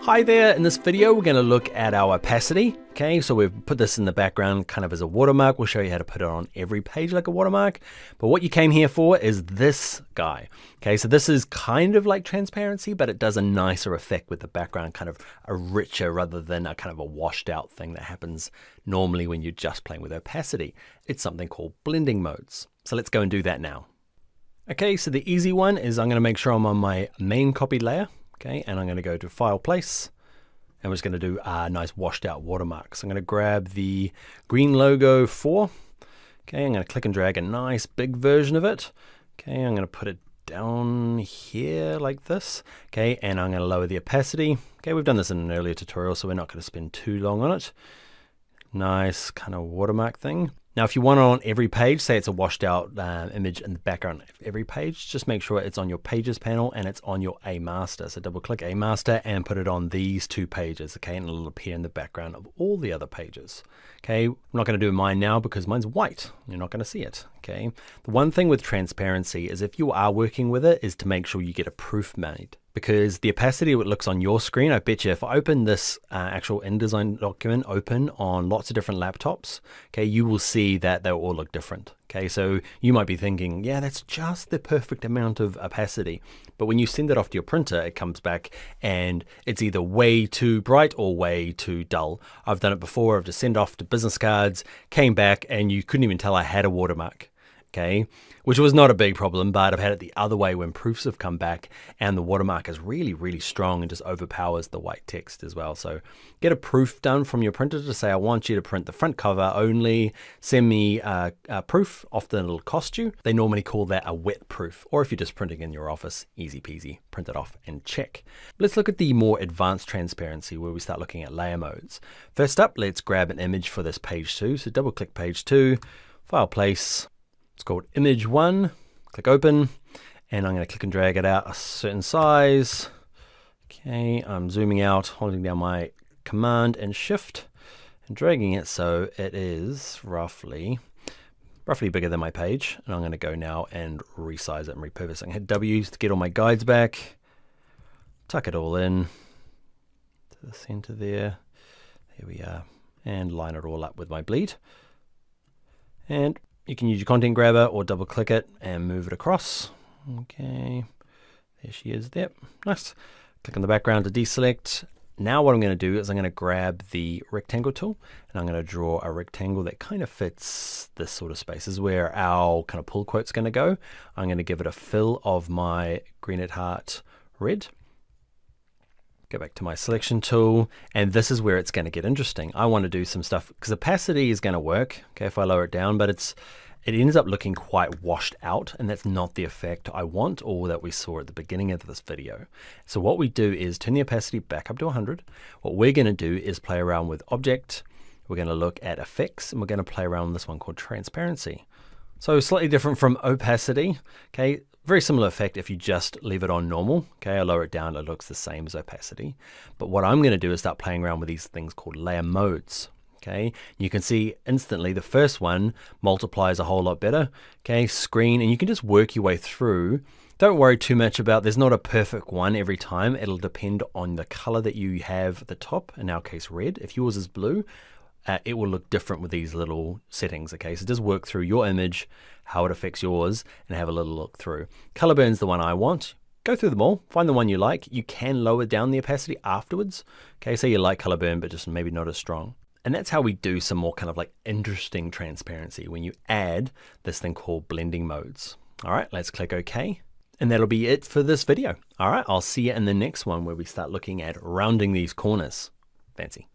Hi there, in this video we're going to look at our opacity. Okay, so we've put this in the background kind of as a watermark. We'll show you how to put it on every page like a watermark. But what you came here for is this guy. Okay, so this is kind of like transparency, but it does a nicer effect with the background, kind of a richer rather than a kind of a washed out thing that happens normally when you're just playing with opacity. It's something called blending modes. So let's go and do that now. Okay, so the easy one is I'm going to make sure I'm on my main copied layer. Okay, and I'm going to go to File, Place, and we're just going to do a nice washed out watermark. So I'm going to grab the green logo 4. Okay, I'm going to click and drag a nice big version of it. Okay, I'm going to put it down here like this. Okay, and I'm going to lower the opacity. Okay, we've done this in an earlier tutorial, so we're not going to spend too long on it. Nice kind of watermark thing. Now, if you want it on every page, say it's a washed out image in the background of every page, just make sure it's on your pages panel and it's on your A master. So double click A master and put it on these 2 pages, okay? And it'll appear in the background of all the other pages, okay? I'm not gonna do mine now because mine's white. You're not gonna see it, okay? The one thing with transparency is if you are working with it is to make sure you get a proof made. Because the opacity it looks on your screen, I bet you if I open this actual InDesign document open on lots of different laptops, okay, you will see that they'll all look different. Okay, so you might be thinking, yeah, that's just the perfect amount of opacity. But when you send it off to your printer, it comes back and it's either way too bright or way too dull. I've done it before. I've just sent off to business cards, came back, and you couldn't even tell I had a watermark. Okay, which was not a big problem, but I've had it the other way when proofs have come back and the watermark is really, really strong and just overpowers the white text as well. So get a proof done from your printer to say, I want you to print the front cover only, send me a proof, often it'll cost you. They normally call that a wet proof, or if you're just printing in your office, easy peasy, print it off and check. Let's look at the more advanced transparency where we start looking at layer modes. First up, let's grab an image for this page 2. So double click page 2, File, Place. It's called image 1, click open, and I'm going to click and drag it out a certain size. Okay, I'm zooming out, holding down my command and shift and dragging it so it is roughly bigger than my page. And I'm going to go now and resize it and repurpose it. I'm going to hit W to get all my guides back, tuck it all in to the center there. There we are, and line it all up with my bleed. And you can use your content grabber or double click it and move it across. Okay, there she is there. Nice. Click on the background to deselect. Now what I'm going to do is I'm going to grab the rectangle tool and I'm going to draw a rectangle that kind of fits this sort of space. This is where our kind of pull quote's going to go. I'm going to give it a fill of my green at heart red. Go back to my selection tool, and this is where it's going to get interesting. I want to do some stuff because opacity is going to work, okay, if I lower it down, but it ends up looking quite washed out, and that's not the effect I want or that we saw at the beginning of this video. So what we do is turn the opacity back up to 100. What we're going to do is play around with object. We're going to look at effects, and we're going to play around with this one called transparency. So slightly different from opacity, okay? Very similar effect if you just leave it on normal. Okay, I lower it down, it looks the same as opacity. But what I'm going to do is start playing around with these things called layer modes. Okay, you can see instantly the first one multiplies a whole lot better. Okay, screen, and you can just work your way through. Don't worry too much about, there's not a perfect one every time. It'll depend on the color that you have at the top, in our case red. If yours is blue, it will look different with these little settings, okay? So just work through your image, how it affects yours, and have a little look through. Color burn's the one I want. Go through them all, find the one you like. You can lower down the opacity afterwards. Okay, say you like color burn, but just maybe not as strong. And that's how we do some more kind of like interesting transparency when you add this thing called blending modes. All right, let's click OK. And that'll be it for this video. All right, I'll see you in the next one where we start looking at rounding these corners. Fancy.